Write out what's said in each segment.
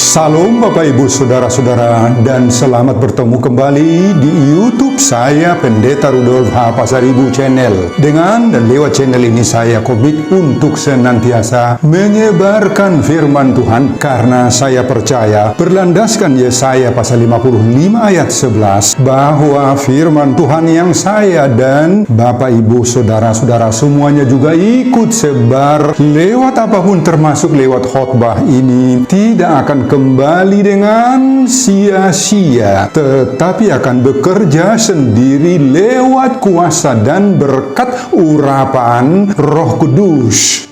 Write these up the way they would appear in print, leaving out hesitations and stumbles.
Salam Bapak Ibu Saudara-saudara, dan selamat bertemu kembali di YouTube saya Pendeta Rudolf H. Pasaribu Channel. Dengan dan lewat channel ini saya komit untuk senantiasa menyebarkan firman Tuhan, karena saya percaya berlandaskan Yesaya pasal 55 ayat 11 bahwa firman Tuhan yang saya dan Bapak Ibu Saudara-saudara semuanya juga ikut sebar lewat apapun, termasuk lewat khotbah ini, tidak akan kembali dengan sia-sia, tetapi akan bekerja sendiri lewat kuasa dan berkat urapan Roh Kudus.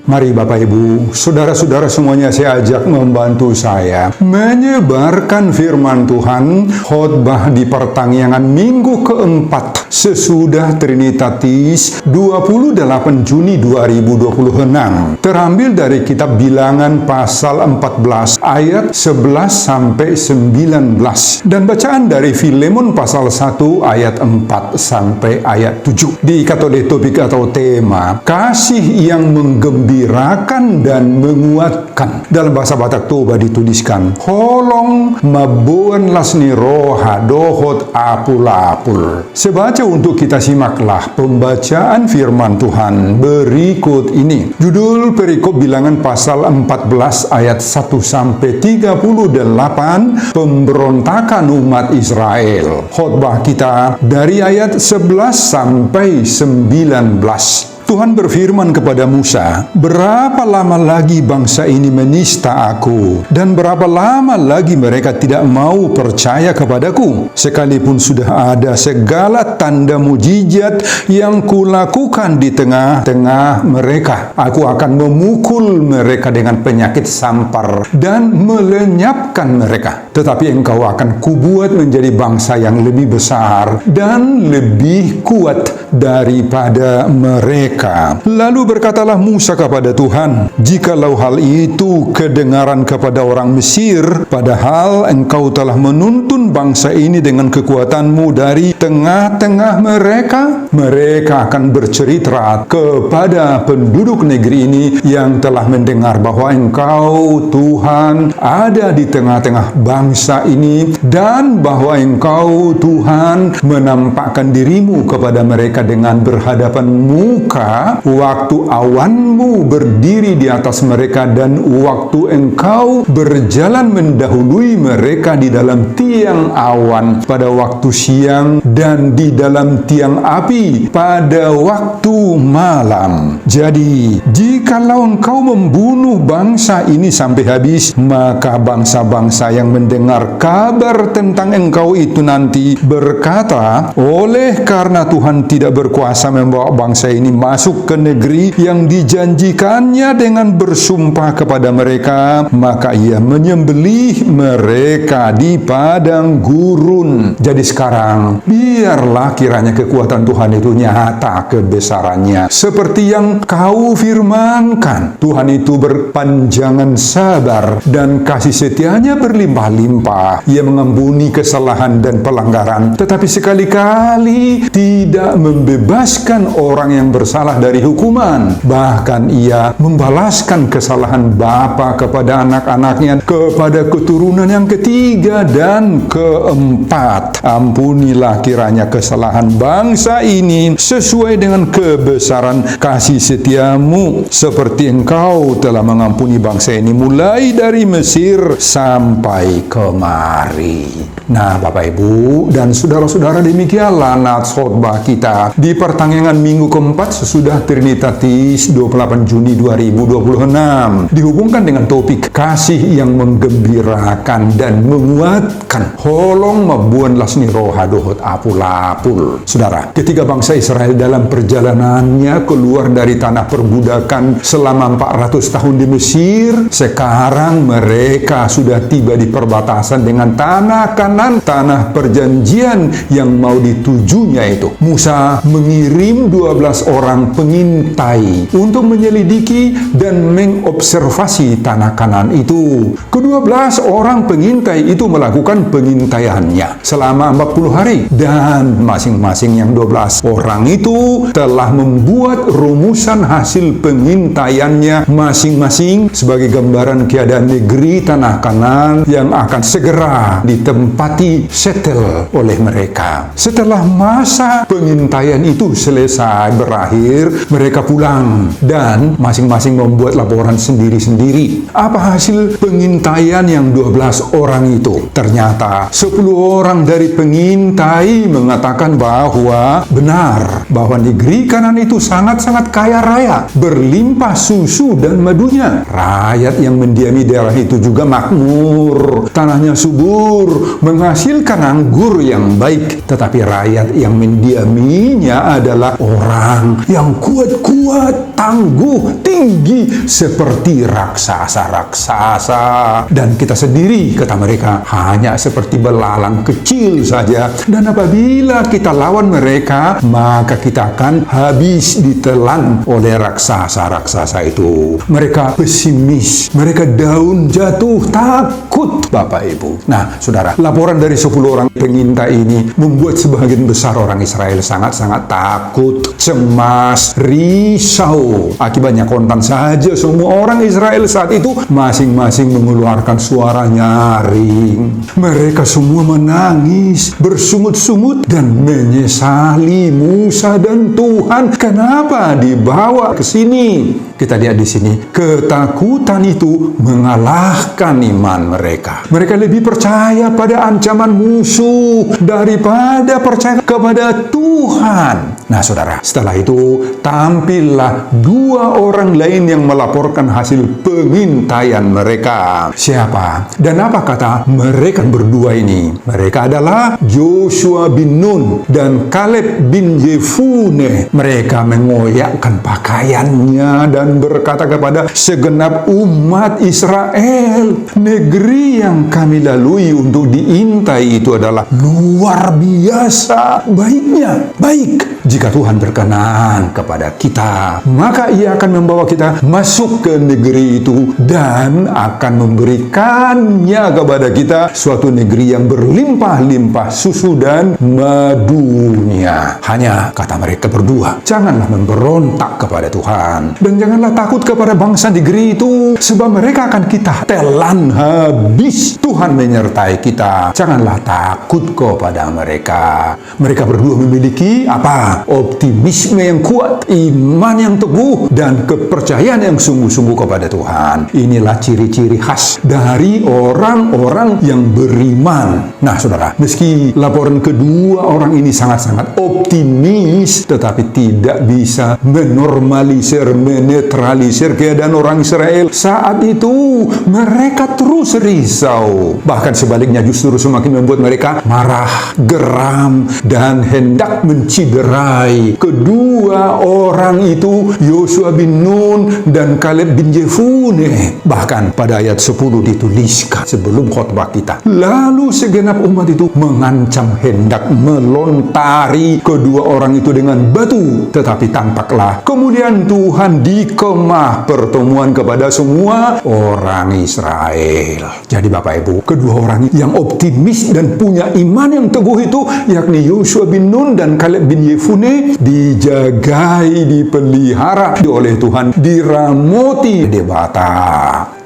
Mari Bapak Ibu, saudara-saudara semuanya, saya ajak membantu saya menyebarkan firman Tuhan, khotbah di pertanggungan minggu keempat sesudah Trinitatis 28 Juni 2026. Terambil dari kitab Bilangan pasal 14 ayat 11 sampai 19 dan bacaan dari Filemon pasal 1 ayat 4 sampai ayat 7. Diikat oleh topik atau tema kasih yang menggembirakan dan menguatkan. Dalam bahasa Batak Toba dituliskan holong mabuan lasni roha dohot apul-apul. Sebaca untuk kita simaklah pembacaan firman Tuhan berikut ini. Judul perikop Bilangan pasal 14 ayat 1 sampai 38, pemberontakan umat Israel. Khotbah kita dari ayat 11 sampai 19. Tuhan berfirman kepada Musa, "Berapa lama lagi bangsa ini menista aku? Dan berapa lama lagi mereka tidak mau percaya kepadaku? Sekalipun sudah ada segala tanda mujizat yang kulakukan di tengah-tengah mereka, aku akan memukul mereka dengan penyakit sampar dan melenyapkan mereka. Tetapi engkau akan kubuat menjadi bangsa yang lebih besar dan lebih kuat daripada mereka." Lalu berkatalah Musa kepada Tuhan, "Jikalau hal itu kedengaran kepada orang Mesir, padahal engkau telah menuntun bangsa ini dengan kekuatanmu dari tengah-tengah mereka, mereka akan bercerita kepada penduduk negeri ini yang telah mendengar bahwa engkau Tuhan ada di tengah-tengah bangsa ini, dan bahwa engkau Tuhan menampakkan dirimu kepada mereka dengan berhadapan muka waktu awanmu berdiri di atas mereka, dan waktu engkau berjalan mendahului mereka di dalam tiang awan pada waktu siang dan di dalam tiang api pada waktu malam. Jadi, jikalau engkau membunuh bangsa ini sampai habis, maka bangsa-bangsa yang mendengar kabar tentang engkau itu nanti berkata, oleh karena Tuhan tidak berkuasa membawa bangsa ini masuk ke negeri yang dijanjikannya dengan bersumpah kepada mereka, maka ia menyembelih mereka di padang gurun." Jadi sekarang, biarlah kiranya kekuatan Tuhan itu nyata kebesarannya, seperti yang kau firmankan. Tuhan itu berpanjangan sabar dan kasih setianya berlimpah-limpah. Ia mengampuni kesalahan dan pelanggaran, tetapi sekali-kali tidak membebaskan orang yang bersalah dari hukuman. Bahkan ia membalaskan kesalahan bapa kepada anak-anaknya, kepada keturunan yang ketiga dan keempat. Ampunilah kiranya kesalahan bangsa ini sesuai dengan kebesaran kasih setiamu, seperti engkau telah mengampuni bangsa ini mulai dari Mesir sampai kemari. Nah, Bapak Ibu dan saudara-saudara, demikianlah nats khotbah kita di pertanggungan minggu keempat sesudah Trinitatis 28 Juni 2026, dihubungkan dengan topik kasih yang menggembirakan dan menguatkan. Holong mabuan lasni roha dohot apul-apul. Saudara, ketika bangsa Israel dalam perjalanannya keluar dari tanah perbudakan selama 400 tahun di Mesir, sekarang mereka sudah tiba di perbatasan dengan tanah Kanaan Kanan, tanah perjanjian yang mau ditujunya itu. Musa mengirim 12 orang pengintai untuk menyelidiki dan mengobservasi tanah Kanan itu. Ke-12 orang pengintai itu melakukan pengintaiannya selama 40 hari, dan masing-masing yang 12 orang itu telah membuat rumusan hasil pengintaiannya masing-masing sebagai gambaran keadaan negeri tanah Kanan yang akan segera ditempati settle oleh mereka. Setelah masa pengintaian itu selesai berakhir, mereka pulang dan masing-masing membuat laporan sendiri-sendiri. Apa hasil pengintaian yang 12 orang itu? Ternyata 10 orang dari pengintai mengatakan bahwa benar bahwa negeri Kanan itu sangat-sangat kaya raya, berlimpah susu dan madunya. Rakyat yang mendiami daerah itu juga makmur, tanahnya subur, menghasilkan anggur yang baik. Tetapi rakyat yang mendiaminya adalah orang yang kuat-kuat, tangguh, tinggi, seperti raksasa-raksasa. Dan kita sendiri, kata mereka, hanya seperti belalang kecil saja. Dan apabila kita lawan mereka, maka kita akan habis ditelan oleh raksasa-raksasa itu. Mereka pesimis, mereka daun jatuh, takut, Bapak Ibu. Nah, saudara, laporan dari 10 orang pengintai ini membuat sebagian besar orang Israel sangat-sangat takut, cemas, risau. Akibatnya kontan saja semua orang Israel saat itu masing-masing mengeluarkan suara nyaring. Mereka semua menangis, bersungut-sungut dan menyesali Musa dan Tuhan. Kenapa dibawa ke sini? Kita lihat di sini, ketakutan itu mengalahkan iman mereka. Mereka lebih percaya pada ancaman musuh daripada percaya kepada Tuhan. Nah, saudara, setelah itu tampillah 2 orang lain yang melaporkan hasil pengintaian mereka. Siapa? Dan apa kata mereka berdua ini? Mereka adalah Joshua bin Nun dan Kaleb bin Yefune. Mereka mengoyakkan pakaiannya dan berkata kepada segenap umat Israel, negeri yang kami lalui untuk diintai itu adalah luar biasa baiknya. Baik, jika Tuhan berkenan kepada kita, maka Ia akan membawa kita masuk ke negeri itu dan akan memberikannya kepada kita suatu negeri yang berlimpah-limpah susu dan madunya. Hanya, kata mereka berdua, janganlah memberontak kepada Tuhan dan janganlah takut kepada bangsa negeri itu, sebab mereka akan kita telan habis. Tuhan menyertai kita. Janganlah takut kepada mereka. Mereka berdua memiliki apa? Optimisme yang kuat, iman yang teguh, dan kepercayaan yang sungguh-sungguh kepada Tuhan. Inilah ciri-ciri khas dari orang-orang yang beriman. Nah, saudara, meski laporan kedua orang ini sangat-sangat optimis, tetapi tidak bisa menormalisir, menetralisir keadaan orang Israel. Saat itu mereka terus risau. Bahkan sebaliknya justru semakin membuat mereka marah, geram, dan hendak menciderai kedua orang itu, Joshua bin Nun dan Kaleb bin Yefune. Bahkan pada ayat 10 dituliskan sebelum khotbah kita, lalu segenap umat itu mengancam hendak melontari kedua orang itu dengan batu. Tetapi tampaklah kemuliaan Tuhan di kemah pertemuan kepada semua orang Israel. Jadi Bapak Ibu, kedua orang yang optimis dan punya iman yang teguh itu, yakni Joshua bin Nun dan Kaleb bin Yefune, dijagai, dipelihara oleh Tuhan, diramoti debata.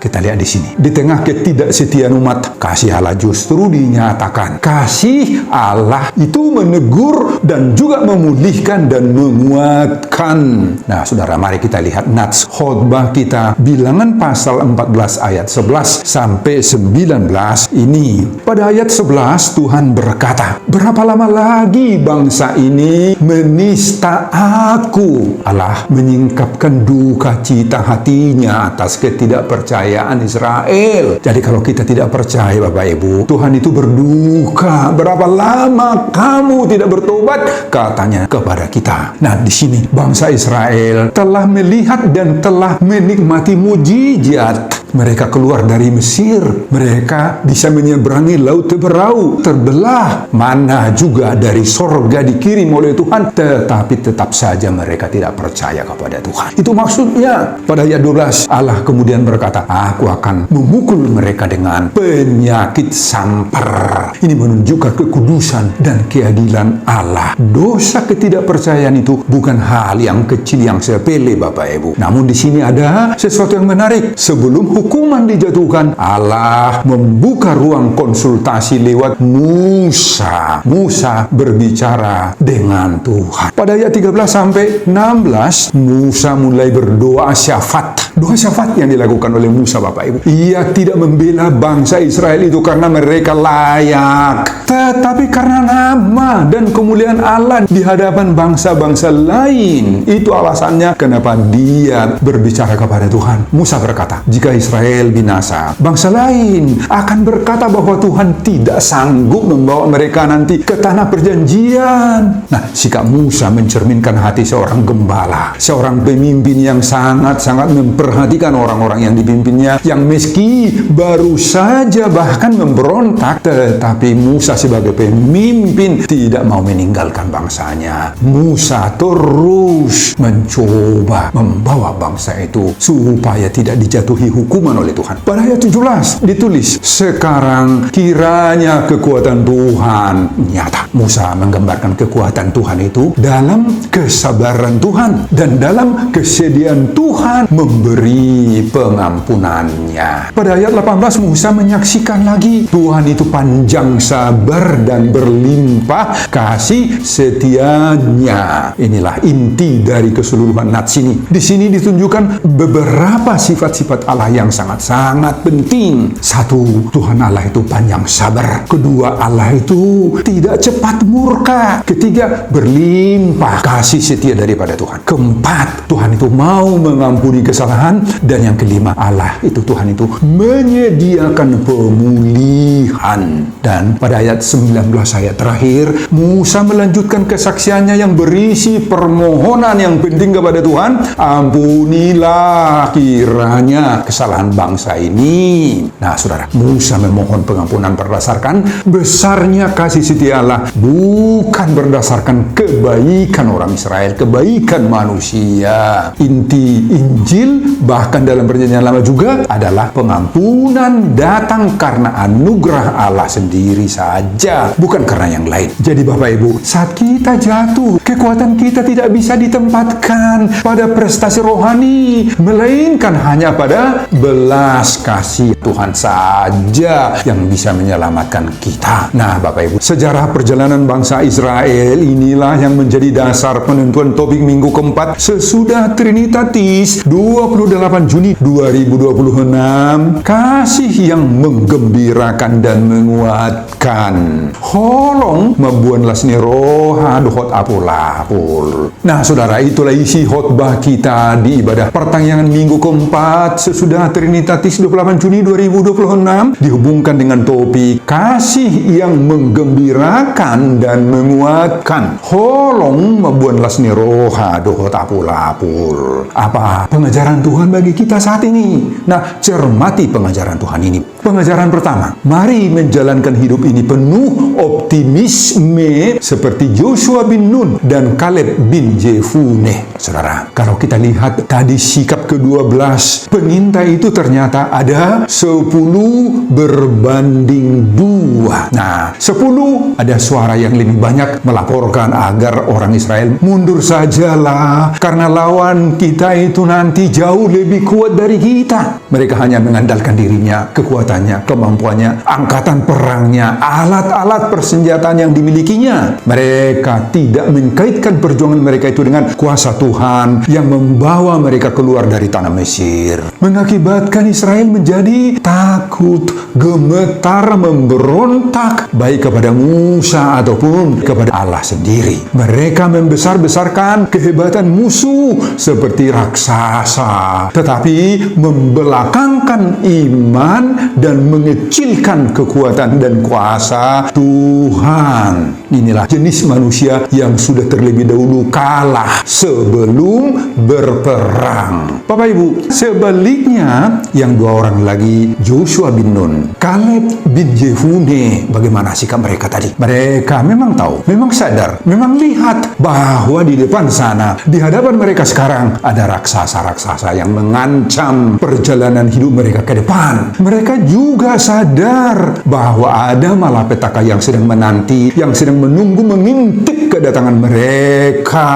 Kita lihat di sini, di tengah ketidaksetiaan umat, kasih Allah justru dinyatakan. Kasih Allah itu menegur dan juga memulihkan dan menguatkan. Nah, saudara, mari kita lihat nats khotbah kita, Bilangan pasal 14 ayat 11 sampai 19 ini. Pada ayat 11 Tuhan berkata, berapa lama lagi bangsa ini menista aku? Allah menyingkapkan duka cita hatinya atas ketidakpercayaan Israel. Jadi kalau kita tidak percaya, Bapak Ibu, Tuhan itu berduka. Berapa lama kamu tidak bertobat? Katanya kepada kita. Nah, di sini bangsa Israel telah melihat dan telah menikmati mujizat Mereka keluar dari Mesir. Mereka bisa menyeberangi laut Teberau, terbelah. Mana juga dari sorga dikirim oleh Tuhan, tetapi tetap saja mereka tidak percaya kepada Tuhan. Itu maksudnya. Pada ayat 12, Allah kemudian berkata, aku akan memukul mereka dengan penyakit sampar. Ini menunjukkan kekudusan dan keadilan Allah. Dosa ketidakpercayaan itu bukan hal yang kecil, yang sepele, Bapak Ibu. Namun di sini ada sesuatu yang menarik. Sebelum hukuman dijatuhkan, Allah membuka ruang konsultasi lewat Musa. Musa berbicara dengan Tuhan. Pada ayat 13 sampai 16, Musa mulai berdoa syafat. Doa syafat yang dilakukan oleh Musa, Bapak Ibu. Ia tidak membela bangsa Israel itu karena mereka layak, tetapi karena nama dan kemuliaan Allah di hadapan bangsa-bangsa lain. Itu alasannya kenapa dia berbicara kepada Tuhan. Musa berkata, jika Israel binasa, bangsa lain akan berkata bahwa Tuhan tidak sanggup membawa mereka nanti ke tanah perjanjian. Nah, sikap Musa mencerminkan hati seorang gembala, seorang pemimpin yang sangat-sangat memperhatikan orang-orang yang dipimpinnya, yang meski baru saja bahkan memberontak, tetapi Musa sebagai pemimpin tidak mau meninggalkan bangsanya. Musa terus mencoba membawa bangsa itu supaya tidak dijatuhi hukuman oleh Tuhan. Pada ayat 17 ditulis, sekarang kiranya kekuatan Tuhan nyata. Musa menggambarkan kekuatan Tuhan itu dalam kesabaran Tuhan dan dalam kesediaan Tuhan memberi pengampunannya. Pada ayat 18 Musa menyaksikan lagi Tuhan itu panjang sabar dan berlimpah kasih setianya. Inilah inti dari keseluruhan nats ini. Di sini ditunjukkan beberapa sifat-sifat Allah yang sangat-sangat penting. Satu, Tuhan Allah itu panjang sabar. Kedua, Allah itu tidak cepat murka. Ketiga, berlimpah kasih setia daripada Tuhan. Keempat, Tuhan itu mau mengampuni kesalahan. Dan yang kelima, Allah itu, Tuhan itu menyediakan pemulihan. Dan pada ayat 19 ayat terakhir, Musa melanjutkan kesaksiannya yang berisi permohonan yang penting kepada Tuhan. Ampunilah kiranya kesalahan bangsa ini. Nah, saudara, Musa memohon pengampunan berdasarkan besarnya kasih setia Allah, bukan berdasarkan kebaikan orang Israel, kebaikan manusia. Inti Injil bahkan dalam Perjanjian Lama juga adalah pengampunan datang karena anugerah Allah sendiri saja, bukan karena yang lain. Jadi Bapak Ibu, saat kita jatuh, kekuatan kita tidak bisa ditempatkan pada prestasi rohani, melainkan hanya pada belas kasih Tuhan saja yang bisa menyelamatkan kita. Nah, Bapak Ibu, sejarah perjalanan bangsa Israel inilah yang menjadi dasar penentuan topik minggu keempat sesudah Trinitatis 28 Juni 2026. Kasih yang menggembirakan dan menguatkan. Holong membuatlah seni roha dohot apul-apul. Nah, saudara, itulah isi khotbah kita di ibadah pertanggihan minggu keempat sesudah Trinitatis 28 Juni 2026, dihubungkan dengan topik kasih yang menggembirakan dan menguatkan. Holong membuatlah seni roha dohot apul-apul. Apa pengajaran Tuhan bagi kita saat ini? Nah, cermati pengajaran Tuhan ini. Pengajaran pertama, mari menjalankan hidup ini penuh optimisme seperti Joshua bin Nun dan Kaleb bin Jefune. Saudara, kalau kita lihat tadi sikap ke-12 pengintai itu ternyata ada 10 berbanding 2. Nah, 10 ada suara yang lebih banyak melaporkan agar orang Israel mundur sajalah karena lawan kita itu nanti jauh lebih kuat dari kita. Mereka hanya mengandalkan dirinya, kekuatannya, kemampuannya, angkatan perangnya, alat-alat persenjataan yang dimilikinya. Mereka tidak mengkaitkan perjuangan mereka itu dengan kuasa Tuhan yang membawa mereka keluar dari tanah Mesir. Mengakibatkan Israel menjadi takut, gemetar, memberontak, baik kepada Musa ataupun kepada Allah sendiri. Mereka membesar-besarkan kehebatan musuh seperti raksasa, tetapi membelakangkan iman dan mengecilkan kekuatan dan kuasa Tuhan. Inilah jenis manusia yang sudah terlebih dahulu kalah sebelum berperang. Bapak Ibu, sebaliknya yang dua orang lagi, Joshua bin Nun, Kaleb bin Jefune, bagaimana sikap mereka tadi? Mereka memang tahu, memang sadar, memang lihat bahwa di depan sana, di hadapan mereka sekarang ada raksasa-raksasa yang mengancam perjalanan hidup mereka ke depan. Mereka juga sadar bahwa ada malapetaka yang sedang menanti, yang sedang menunggu mengintip kedatangan mereka.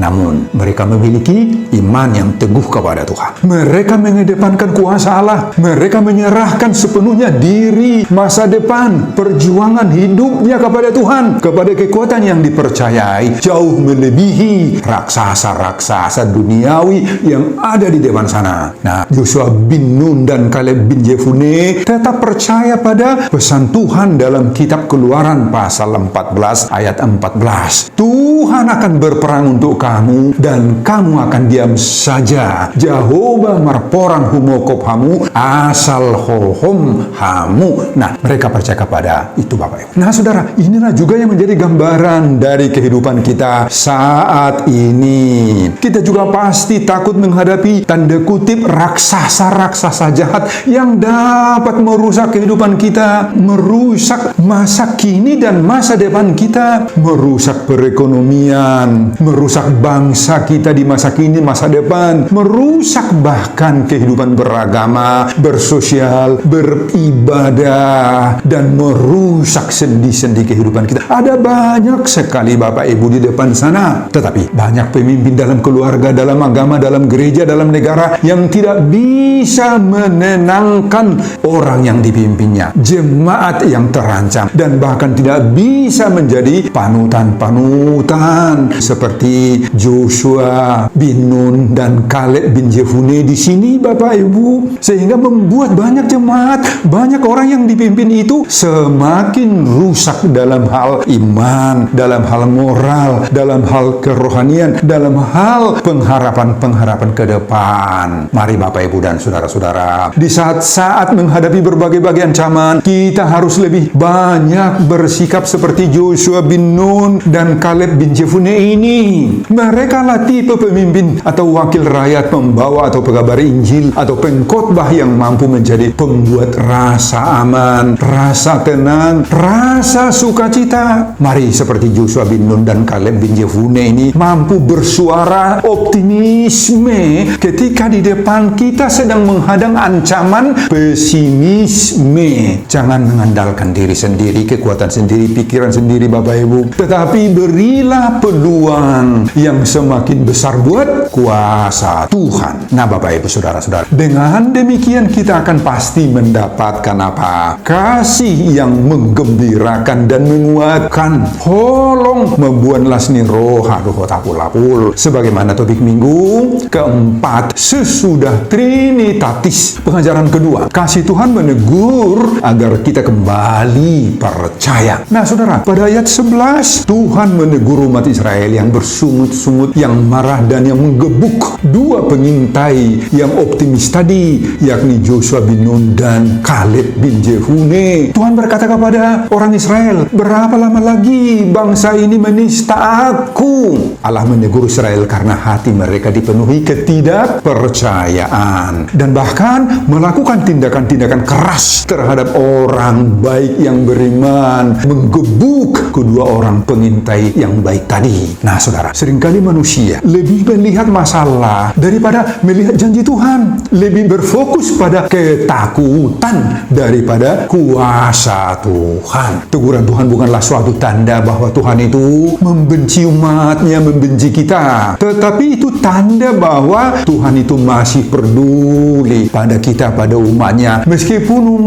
Namun mereka memiliki iman yang teguh kepada Tuhan. Mereka mengedepankan kuasa Allah. Mereka menyerahkan sepenuhnya diri, masa depan, perjuangan hidupnya kepada Tuhan, kepada kekuatan yang dipercayai jauh melebihi raksasa-raksasa duniawi yang ada di depan sana. Nah, Joshua bin Nun dan Kaleb bin Jefune tetap percaya pada pesan Tuhan dalam kitab Keluaran pasal 14 ayat 14. Tuhan akan berperang untuk kamu dan kamu akan diam saja. Jehovah marporang humokop hamu asal hohom hamu. Nah, mereka percaya kepada itu, Bapak Ibu. Nah, saudara, inilah juga yang menjadi gambaran dari kehidupan kita saat ini. Kita juga pasti takut menghadapi tanda kutip raksasa-raksasa jahat yang dapat merusak kehidupan kita, merusak masa kini dan masa depan kita, merusak perekonomian, merusak bangsa kita di masa kini, masa depan, merusak bahkan kehidupan beragama, bersosial, beribadah, dan merusak sendi-sendi kehidupan kita. Ada banyak sekali Bapak Ibu di depan sana, tetapi banyak pemimpin dalam keluarga, dalam agama, dalam gereja, dalam negara yang tidak bisa menenangkan orang yang dipimpinnya, jemaat yang terancam, dan bahkan tidak bisa menjadi panutan-panutan seperti Joshua bin Nun dan Kaleb bin Jefune di sini, Bapak Ibu, sehingga membuat banyak jemaat, banyak orang yang dipimpin itu semakin rusak dalam hal iman, dalam hal moral, dalam hal kerohanian, dalam hal pengharapan-pengharapan ke depan. Mari Bapak Ibu dan saudara-saudara, di saat-saat menghadapi berbagai ancaman, kita harus lebih banyak bersikap seperti Joshua bin Nun dan Kaleb bin Jefune ini. Mereka lah tipe pemimpin atau wakil rakyat, pembawa atau pengabar Injil atau pengkhotbah yang mampu menjadi pembuat rasa aman, rasa tenang, rasa sukacita. Mari seperti Joshua bin Nun dan Kaleb bin Jefune ini mampu bersuara optimisme ketika di depan kita sedang menghadang ancaman pesimisme. Jangan mengandalkan diri sendiri, kekuatan sendiri, pikiran sendiri, Bapak Ibu, tetapi berilah peluang yang semakin besar buat kuasa Tuhan. Nah, Bapak Ibu, saudara-saudara, dengan demikian kita akan pasti mendapatkan apa? Kasih yang menggembirakan dan menguatkan. Holong membuat lasni roha tapul. Sebagaimana topik minggu keempat sesudah Trinitatis, pengajaran kedua, kasih Tuhan menegur agar kita kembali percaya. Nah, saudara, pada ayat 11 Tuhan menegur umat Israel yang bersungut-sungut, yang marah dan yang menggebuk dua pengintai yang optimis tadi, yakni Joshua bin Nun dan Kaleb bin Jefune. Tuhan berkata kepada orang Israel, berapa lama lagi bangsa ini menista aku? Allah menegur Israel karena hati mereka dipenuhi ketidakpercayaan dan bahkan melakukan tindakan-tindakan keras terhadap orang baik yang beriman, menggebuk kedua orang pengintai yang baik tadi. Nah, saudara, seringkali manusia lebih melihat masalah daripada melihat janji Tuhan, lebih berfokus pada ketakutan daripada kuasa Tuhan. Teguran Tuhan bukanlah suatu tanda bahwa Tuhan itu membenci umatnya, membenci kita, tetapi itu tanda bahwa Tuhan itu masih peduli pada kita, pada umatnya, meskipun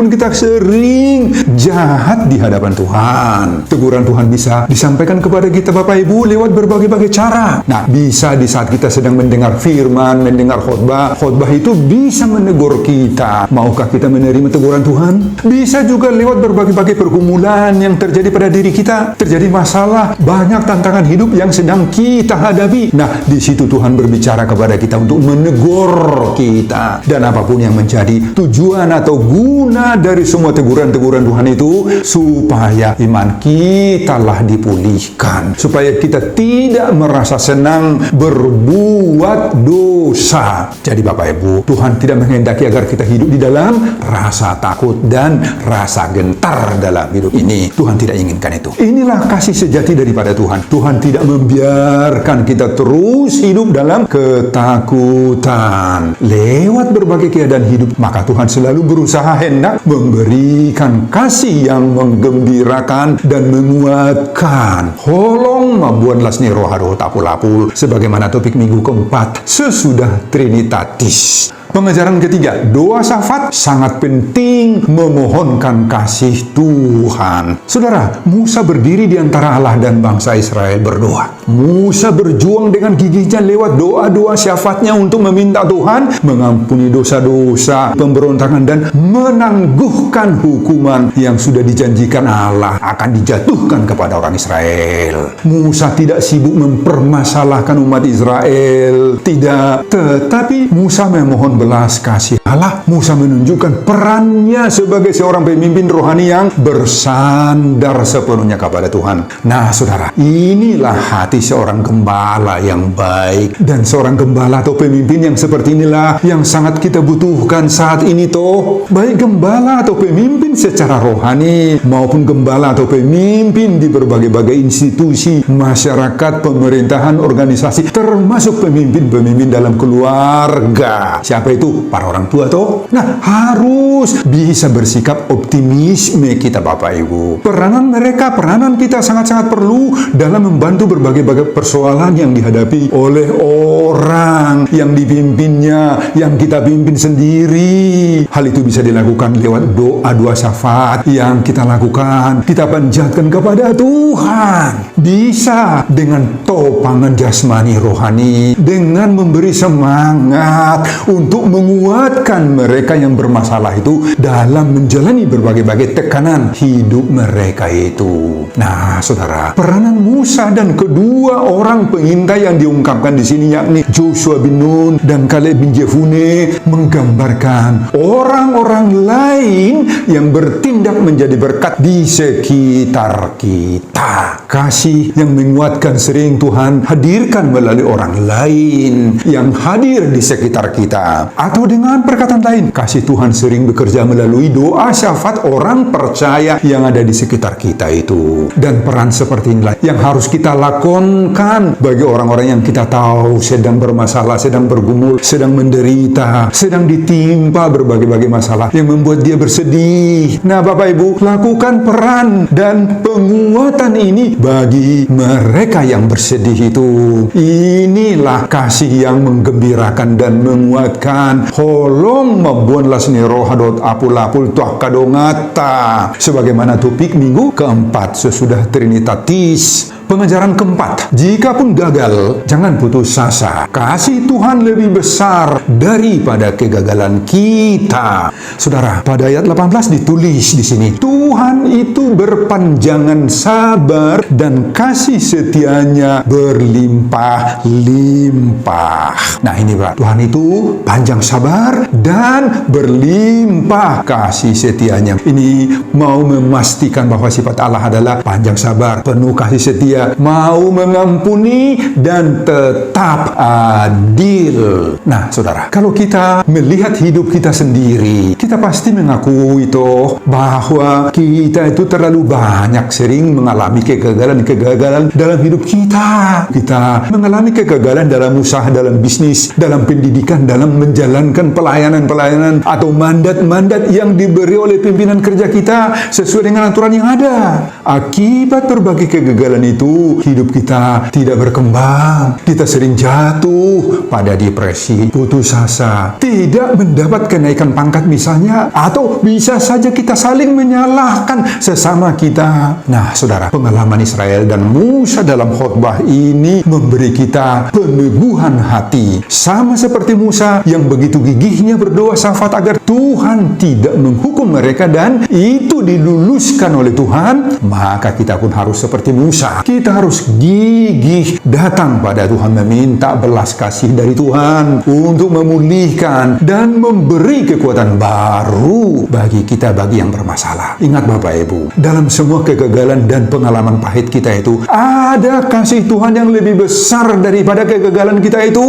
kita sering jahat di hadapan Tuhan. Teguran Tuhan bisa disampaikan kepada kita, Bapak Ibu, lewat berbagai cara. Nah, bisa di saat kita sedang mendengar firman, mendengar khotbah, kita. Khotbah itu bisa menegur kita. Maukah kita menerima teguran Tuhan? Bisa juga lewat berbagai-bagai pergumulan yang terjadi pada diri kita. Terjadi masalah, banyak tantangan hidup yang sedang kita hadapi. Nah, di situ Tuhan berbicara kepada kita untuk menegur kita. Dan apapun yang menjadi tujuan atau guna dari semua teguran-teguran Tuhan itu, supaya iman kita lah dipulihkan. Supaya kita tidak merasa senang berbuat dosa. Jadi Bapak Ibu, Tuhan tidak menghendaki agar kita hidup di dalam rasa takut dan rasa gentar dalam hidup ini. Tuhan tidak inginkan itu. Inilah kasih sejati daripada Tuhan. Tuhan tidak membiarkan kita terus hidup dalam ketakutan. Lewat berbagai keadaan hidup, maka Tuhan selalu berusaha hendak memberikan kasih yang menggembirakan dan menguatkan. Holong mabuan lasni roharo tapul-apul, sebagaimana topik minggu keempat sesudah Trinitatis. Pengajaran ketiga, doa syafat sangat penting memohonkan kasih Tuhan. Saudara, Musa berdiri di antara Allah dan bangsa Israel berdoa. Musa berjuang dengan gigihnya lewat doa-doa syafatnya untuk meminta Tuhan mengampuni dosa-dosa, pemberontakan, dan menangguhkan hukuman yang sudah dijanjikan Allah akan dijatuhkan kepada orang Israel. Musa tidak sibuk mempermasalahkan umat Israel, tidak. Tetapi Musa memohon belas kasih Allah. Musa menunjukkan perannya sebagai seorang pemimpin rohani yang bersandar sepenuhnya kepada Tuhan. Nah, saudara, inilah hati seorang gembala yang baik. Dan seorang gembala atau pemimpin yang seperti inilah yang sangat kita butuhkan saat ini toh. Baik gembala atau pemimpin secara rohani maupun gembala atau pemimpin di berbagai-bagai institusi, masyarakat, pemerintahan, organisasi, termasuk pemimpin-pemimpin dalam keluarga. Siapa itu? Para orang tua toh. Nah, harus bisa bersikap optimisme kita Bapak Ibu. Peranan mereka, peranan kita sangat-sangat perlu dalam membantu berbagai-bagai persoalan yang dihadapi oleh orang yang dipimpinnya, yang kita pimpin sendiri. Hal itu bisa dilakukan lewat doa-doa syafat yang kita lakukan, kita panjatkan kepada Tuhan. Bisa dengan topangan jasmani rohani, dengan memberi semangat untuk menguatkan mereka yang bermasalah itu dalam menjalani berbagai-bagai tekanan hidup mereka itu. Nah, saudara, peranan Musa dan kedua orang pengintai yang diungkapkan di sini, yakni Joshua bin Nun dan Kaleb bin Jefune, menggambarkan orang-orang lain yang bertindak menjadi berkat di sekitar kita. Kasih yang menguatkan sering Tuhan hadirkan melalui orang lain yang hadir di sekitar kita. Atau dengan perkataan lain, kasih Tuhan sering bekerja melalui doa syafat orang percaya yang ada di sekitar kita itu. Dan peran seperti inilah yang harus kita lakonkan bagi orang-orang yang kita tahu sedang bermasalah, sedang bergumul, sedang menderita, sedang ditimpa berbagai-bagai masalah yang membuat dia bersedih. Nah, Bapak Ibu, lakukan peran dan penguatan ini bagi mereka yang bersedih itu. Inilah kasih yang menggembirakan dan menguatkan. Holong mabuan lasni rohadot apul-apul tuah kadongata, sebagaimana topik minggu keempat sesudah Trinitatis. Pengajaran keempat, jika pun gagal, jangan putus asa. Kasih Tuhan lebih besar daripada kegagalan kita. Saudara, pada ayat 18 ditulis di sini, Tuhan itu berpanjangan sabar dan kasih setianya berlimpah-limpah. Nah, ini Pak, Tuhan itu panjang sabar dan berlimpah kasih setianya. Ini mau memastikan bahwa sifat Allah adalah panjang sabar, penuh kasih setia, mau mengampuni dan tetap adil. Nah, saudara, kalau kita melihat hidup kita sendiri, kita pasti mengakui itu bahwa kita itu terlalu banyak sering mengalami kegagalan-kegagalan dalam hidup kita. Kita mengalami kegagalan dalam usaha, dalam bisnis, dalam pendidikan, dalam menjalankan pelayanan-pelayanan atau mandat-mandat yang diberi oleh pimpinan kerja kita sesuai dengan aturan yang ada. Akibat berbagai kegagalan itu, itu hidup kita tidak berkembang. Kita sering jatuh pada depresi, putus asa, tidak mendapat kenaikan pangkat misalnya, atau bisa saja kita saling menyalahkan sesama kita. Nah, saudara, pengalaman Israel dan Musa dalam khotbah ini memberi kita peneguhan hati. Sama seperti Musa yang begitu gigihnya berdoa syafat agar Tuhan tidak menghukum mereka dan itu diluluskan oleh Tuhan, maka kita pun harus seperti Musa. Kita harus gigih datang pada Tuhan, meminta belas kasih dari Tuhan untuk memulihkan dan memberi kekuatan baru bagi kita, bagi yang bermasalah. Ingat Bapak Ibu, dalam semua kegagalan dan pengalaman pahit kita itu ada kasih Tuhan yang lebih besar daripada kegagalan kita itu.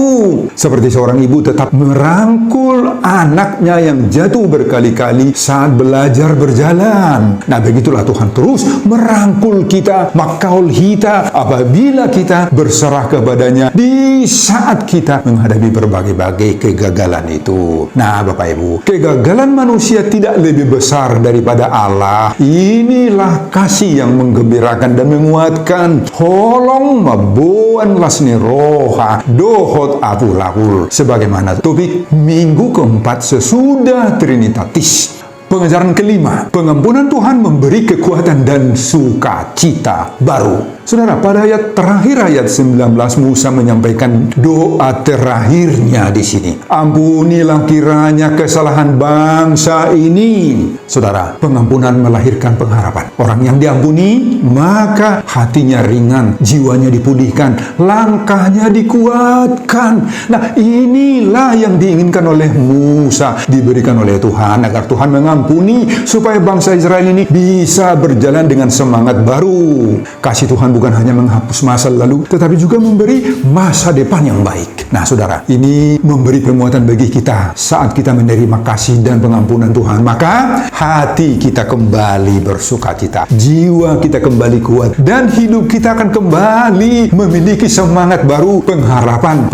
Seperti seorang ibu tetap merangkul anaknya yang jatuh berkali-kali saat belajar berjalan. Nah, begitulah Tuhan terus merangkul kita, makaul kita apabila kita berserah kepadanya di saat kita menghadapi berbagai-bagai kegagalan itu. Nah, Bapak Ibu, kegagalan manusia tidak lebih besar daripada Allah. Inilah kasih yang menggembirakan dan menguatkan. Holong mabuan lasni roha dohot apul-apul. Sebagaimana topik minggu keempat sesudah Trinitatis. Pengajaran kelima, pengampunan Tuhan memberi kekuatan dan sukacita baru. Saudara, pada ayat terakhir ayat 19 Musa menyampaikan doa terakhirnya di sini. Ampunilah kiranya kesalahan bangsa ini. Saudara, pengampunan melahirkan pengharapan. Orang yang diampuni, maka hatinya ringan, jiwanya dipulihkan, langkahnya dikuatkan. Nah, inilah yang diinginkan oleh Musa, diberikan oleh Tuhan agar Tuhan mengampuni supaya bangsa Israel ini bisa berjalan dengan semangat baru. Kasih Tuhan bukan hanya menghapus masa lalu, tetapi juga memberi masa depan yang baik. Nah, saudara, ini memberi penguatan bagi kita saat kita menerima kasih dan pengampunan Tuhan. Maka hati kita kembali bersukacita, jiwa kita kembali kuat, dan hidup kita akan kembali memiliki semangat baru, pengharapan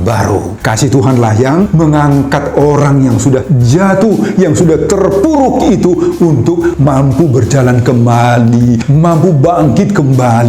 baru. Kasih Tuhanlah yang mengangkat orang yang sudah jatuh, yang sudah terpuruk itu untuk mampu berjalan kembali, mampu bangkit kembali.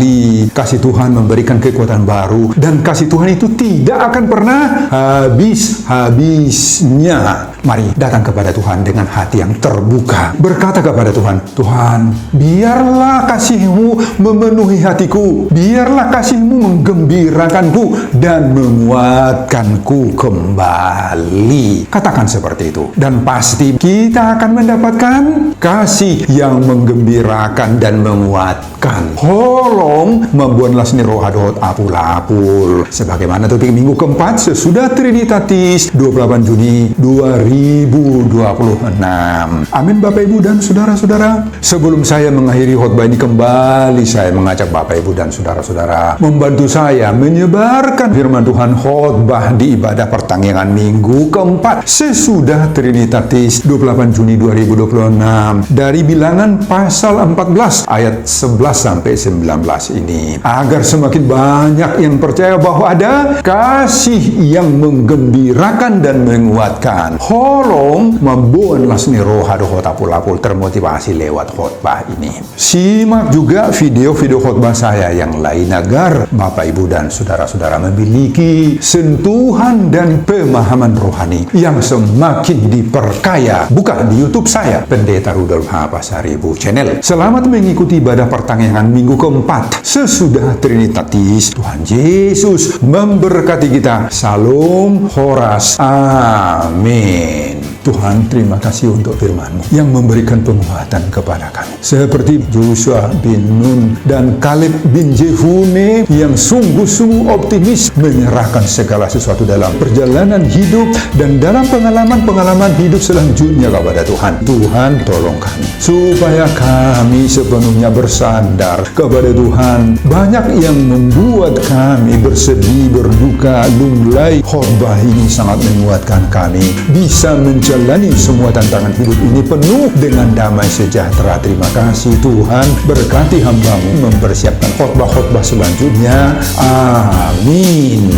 Kasih Tuhan memberikan kekuatan baru, dan kasih Tuhan itu tidak akan pernah habis-habisnya. Mari datang kepada Tuhan dengan hati yang terbuka. Berkata kepada Tuhan, Tuhan, biarlah kasih-Mu memenuhi hatiku. Biarlah kasih-Mu menggembirakanku dan menguatkanku kembali. Katakan seperti itu. Dan pasti kita akan mendapatkan kasih yang menggembirakan dan menguatkan. Holong membuat lasni rohadot apul-apul. Sebagaimana topik minggu keempat sesudah Trinitatis 28 Juni 2026. Amin Bapak Ibu dan saudara-saudara. Sebelum saya mengakhiri khotbah ini, kembali saya mengajak Bapak Ibu dan saudara-saudara membantu saya menyebarkan firman Tuhan khotbah di ibadah pertanggungan minggu keempat sesudah Trinitatis 28 Juni 2026 dari Bilangan pasal 14 ayat 11 sampai 19 ini, agar semakin banyak yang percaya bahwa ada kasih yang menggembirakan dan menguatkan. Holong membuat lasni roha dohot apul-apul termotivasi lewat khotbah ini. Simak juga video-video khotbah saya yang lain agar Bapak Ibu dan saudara-saudara memiliki sentuhan dan pemahaman rohani yang semakin diperkaya. Buka di YouTube saya, Pendeta Rudolf H. Pasaribu Channel. Selamat mengikuti ibadah pertanggungan minggu keempat sesudah Trinitatis. Tuhan Yesus memberkati kita. Salam Horas. Amin. Tuhan, terima kasih untuk firman-Mu yang memberikan penguatan kepada kami. Seperti Joshua bin Nun dan Kaleb bin Jefune yang sungguh-sungguh optimis menyerahkan segala sesuatu dalam perjalanan hidup dan dalam pengalaman-pengalaman hidup selanjutnya kepada Tuhan. Tuhan, tolong kami supaya kami sepenuhnya bersandar kepada Tuhan. Banyak yang membuat kami bersedih, berduka, lunglai. Khotbah ini sangat menguatkan kami bisa menjalani semua tantangan hidup ini penuh dengan damai sejahtera. Terima kasih Tuhan, berkati hamba-Mu mempersiapkan khotbah-khotbah selanjutnya. Amin.